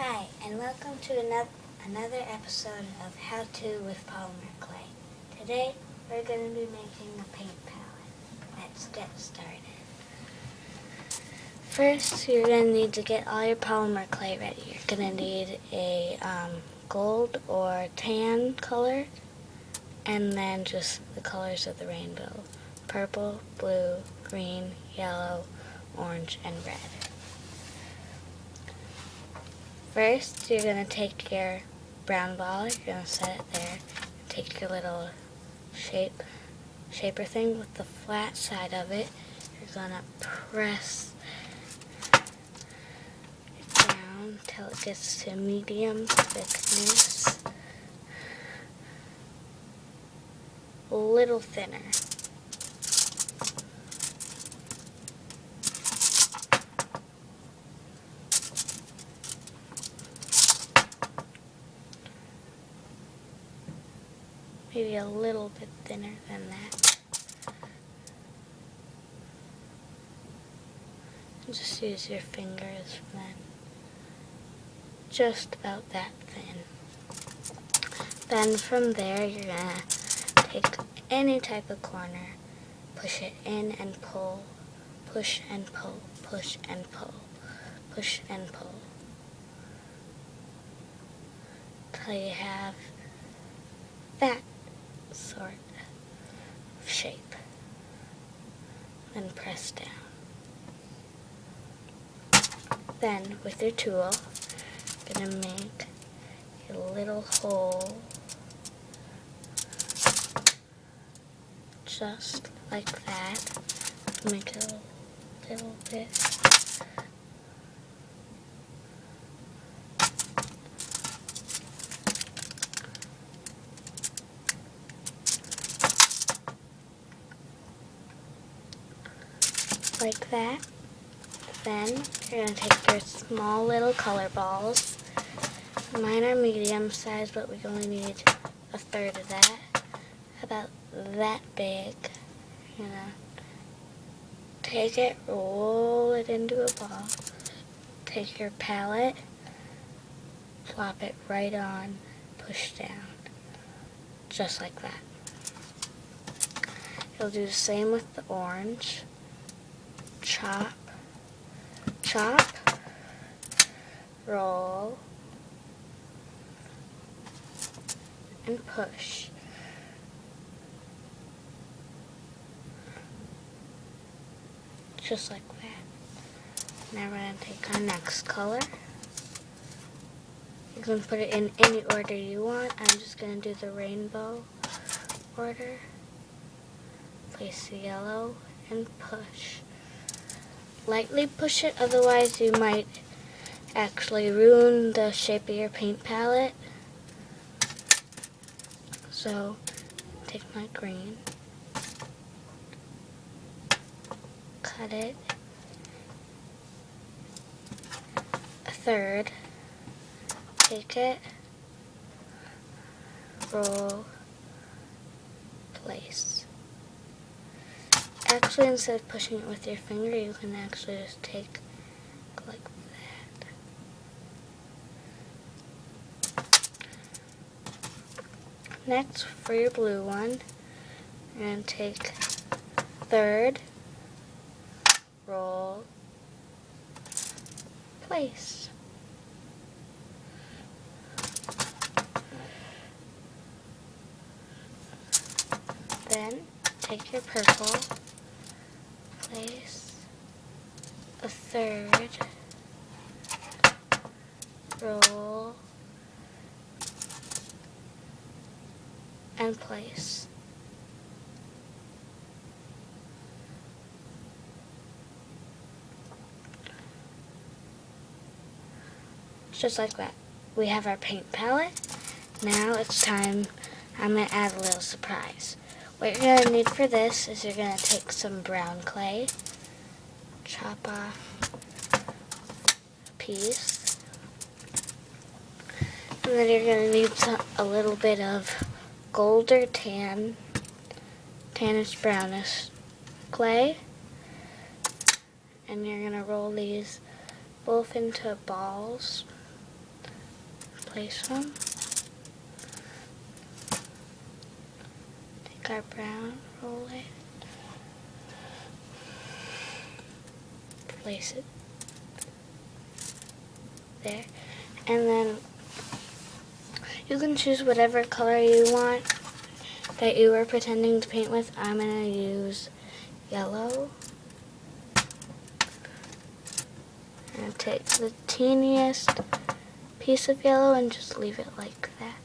Hi, and welcome to another episode of How To with Polymer Clay. Today, we're going to be making a paint palette. Let's get started. First, you're going to need to get all your polymer clay ready. You're going to need a gold or tan color, and then just the colors of the rainbow. Purple, blue, green, yellow, orange, and red. First, you're going to take your brown ball, you're going to set it there, take your little shaper thing with the flat side of it, you're going to press it down until it gets to medium thickness, a little thinner. Maybe a little bit thinner than that. And just use your fingers then. Just about that thin. Then from there you're going to take any type of corner, push it in and pull, push and pull, push and pull, push and pull. Till you have that sort of shape. Then press down. Then with your tool, you're going to make a little hole just like that. Make it a little bit. Like that. Then you're going to take your small little color balls. Mine are medium size, but we only need a third of that. About that big. You're going to take it, roll it into a ball. Take your palette, plop it right on, push down. Just like that. You'll do the same with the orange. Chop, chop, roll, and push. Just like that. Now we're going to take our next color. You can put it in any order you want. I'm just going to do the rainbow order. Place the yellow and push. Lightly push it, otherwise you might actually ruin the shape of your paint palette. So, take my green, cut it a third, take it, roll, place. Actually, instead of pushing it with your finger, you can actually just take like that. Next, for your blue one, you're going to take third, roll, place. Then, take your purple, place a third, roll, and place. Just like that. We have our paint palette. Now it's time, I'm going to add a little surprise. What you're going to need for this is you're going to take some brown clay, chop off a piece, and then you're going to need a little bit of gold or tannish brownish clay, and you're going to roll these both into balls place them. Take our brown, roll it, place it there, and then you can choose whatever color you want that you were pretending to paint with. I'm going to use yellow. I'm going to take the teeniest piece of yellow and just leave it like that.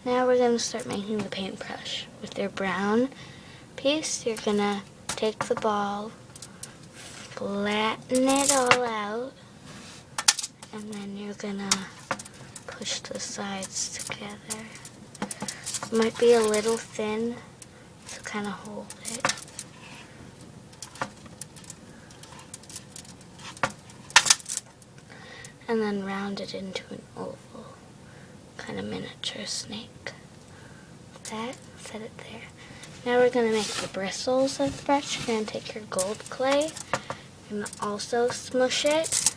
Now we're going to start making the paintbrush. With your brown piece, you're going to take the ball, flatten it all out, and then you're going to push the sides together. It might be a little thin to kind of hold it. And then round it into an oval, kind of miniature snake. That, set it there. Now we're going to make the bristles of the brush. You're going to take your gold clay and also smush it.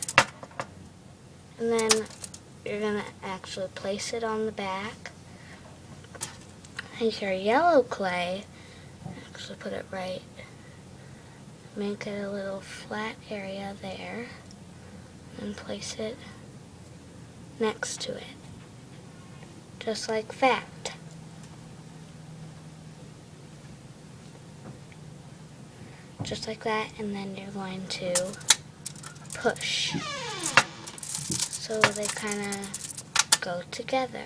And then you're going to actually place it on the back. Take your yellow clay, actually put it right, make it a little flat area there, and place it next to it, just like that. Just like that, and then you're going to push, so they kind of go together,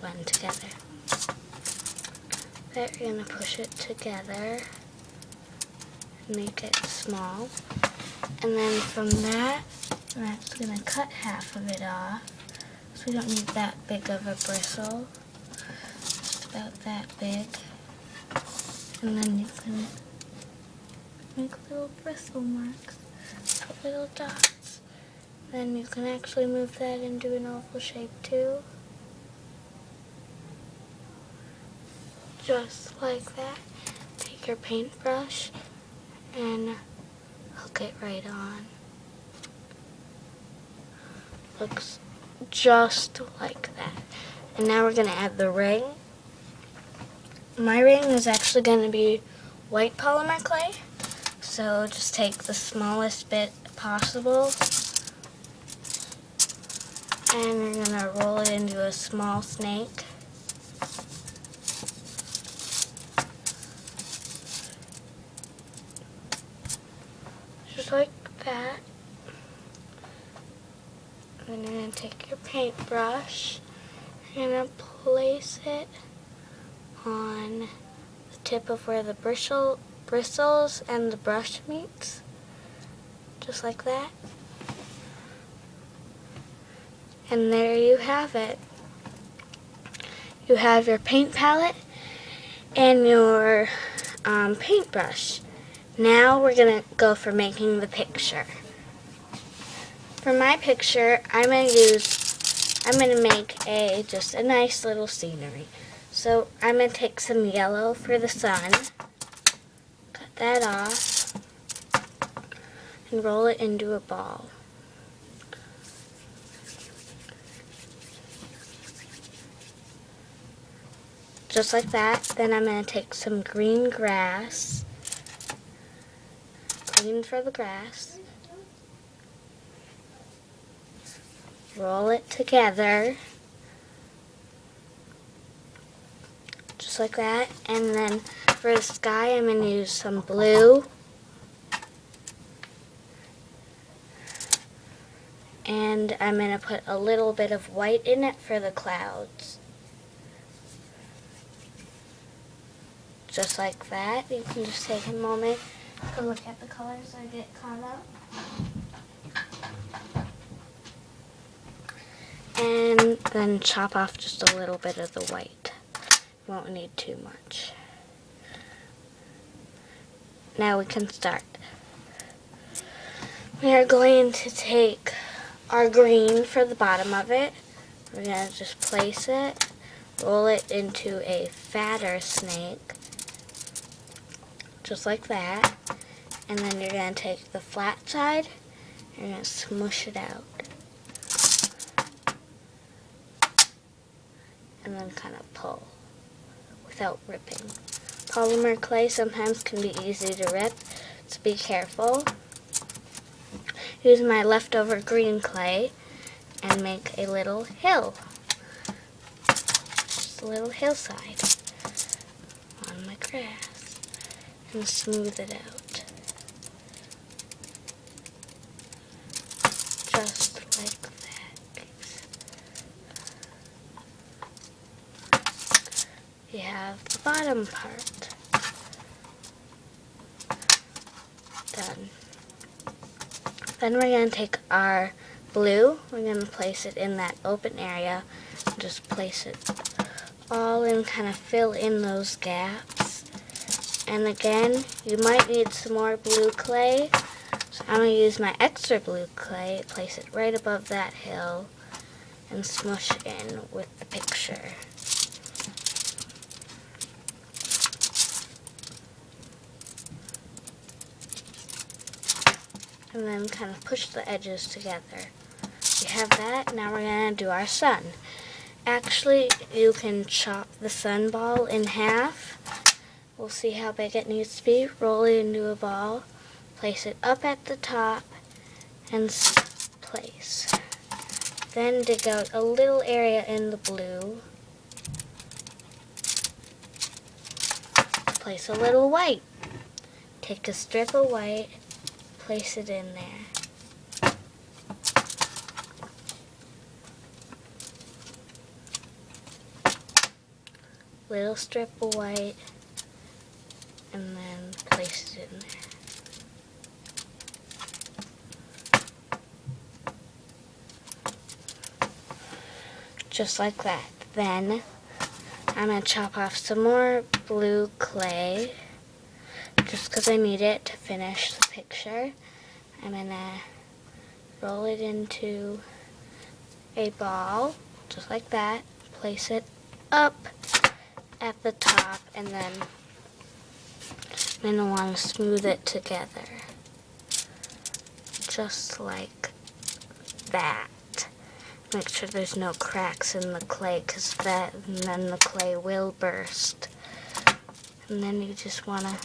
blend together. There, you're going to push it together, make it small, and then from that, we're actually going to cut half of it off, so we don't need that big of a bristle, just about that big, and then you can make little bristle marks, little dots. Then you can actually move that into an oval shape too. Just like that. Take your paintbrush and hook it right on. Looks just like that. And now we're going to add the ring. My ring is actually going to be white polymer clay. So just take the smallest bit possible and you're going to roll it into a small snake. Just like that. Then you're going to take your paintbrush, you're going to place it on the tip of where the bristles and the brush meets, just like that. And there you have it. You have your paint palette and your paintbrush. Now we're going to go for making the picture. For my picture, I'm going to make just a nice little scenery. So I'm going to take some yellow for the sun, cut that off, and roll it into a ball. Just like that. Then I'm going to take some green grass, green for the grass, roll it together, just like that. And then for the sky, I'm going to use some blue, and I'm going to put a little bit of white in it for the clouds. Just like that. You can just take a moment to look at the colors I get caught up. And then chop off just a little bit of the white. Won't need too much. Now we can start. We are going to take our green for the bottom of it. We're going to just place it, roll it into a fatter snake, just like that. And then you're going to take the flat side, you're going to smush it out. and then kind of pull without ripping. Polymer clay sometimes can be easy to rip, so be careful. Use my leftover green clay and make a little hill. Just a little hillside on my grass. And smooth it out. Just like that. You have the bottom part done. Then we're going to take our blue, we're going to place it in that open area, and just place it all in, kind of fill in those gaps. And again, you might need some more blue clay, so I'm going to use my extra blue clay, place it right above that hill, and smush in with the picture. And then kind of push the edges together. We have that. Now we're going to do our sun. Actually, you can chop the sun ball in half. We'll see how big it needs to be. Roll it into a ball. Place it up at the top and place. Then dig out a little area in the blue. Place a little white. Take a strip of white. Place it in there. Little strip of white, and then place it in there. Just like that. Then I'm going to chop off some more blue clay, just because I need it to finish the picture. I'm going to roll it into a ball, just like that. Place it up at the top, and then I'm going to want to smooth it together. Just like that. Make sure there's no cracks in the clay, because then the clay will burst. And then you just want to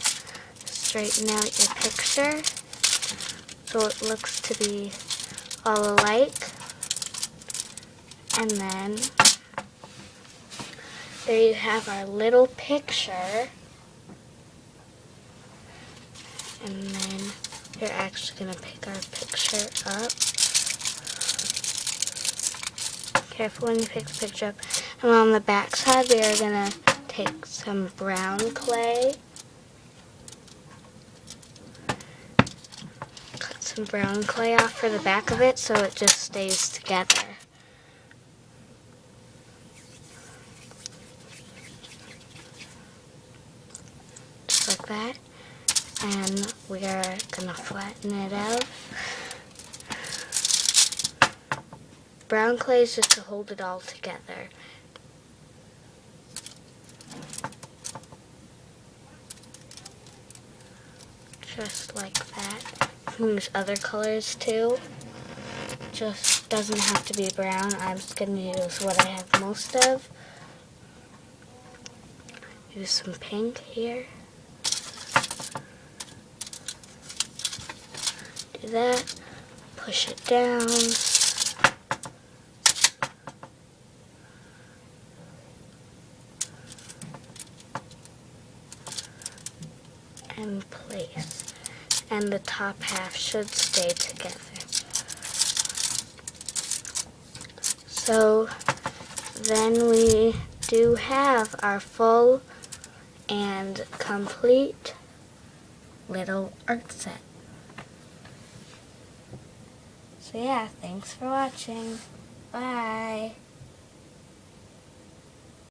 straighten out your picture so it looks to be all alike. And then there you have our little picture. And then we're actually going to pick our picture up. Careful when you pick the picture up. And on the back side, we are going to take some brown clay. Cut some brown clay off for the back of it so it just stays together. Just like that. And we are going to flatten it out. Brown clay is just to hold it all together. Just like that. You can use other colors too. Just doesn't have to be brown. I'm just going to use what I have most of. Use some pink here. Do that. Push it down. And place. And the top half should stay together. So then we do have our full and complete little art set. So yeah, thanks for watching. Bye.